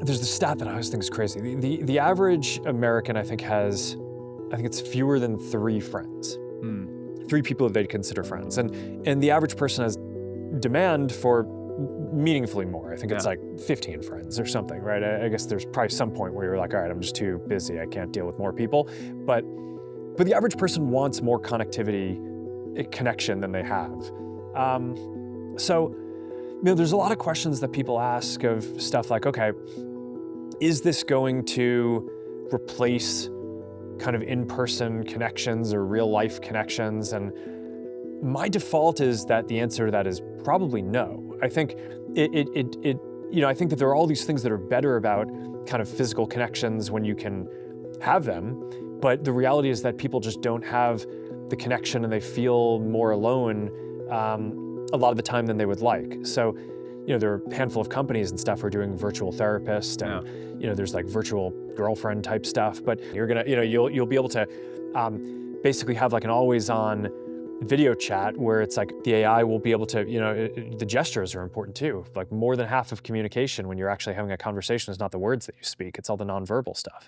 There's the stat that I always think is crazy. The average American, I think it's fewer than 3 friends. Hmm. 3 people that they'd consider friends. And the average person has demand for meaningfully more. I think it's Yeah. like 15 friends or something, right? I guess there's probably some point where you're like, all right, I'm just too busy. I can't deal with more people. But the average person wants more connectivity, connection than they have. So, there's a lot of questions that people ask of stuff like, okay, is this going to replace kind of in-person connections or real-life connections? And my default is that the answer to that is probably no. I think I think that there are all these things that are better about kind of physical connections when you can have them, but the reality is that people just don't have the connection and they feel more alone a lot of the time than they would like. So, there are a handful of companies and stuff who are doing virtual therapists and, there's like virtual girlfriend type stuff, but you'll be able to basically have like an always on video chat where it's like the AI will be able to, the gestures are important too. Like more than half of communication when you're actually having a conversation is not the words that you speak, it's all the nonverbal stuff.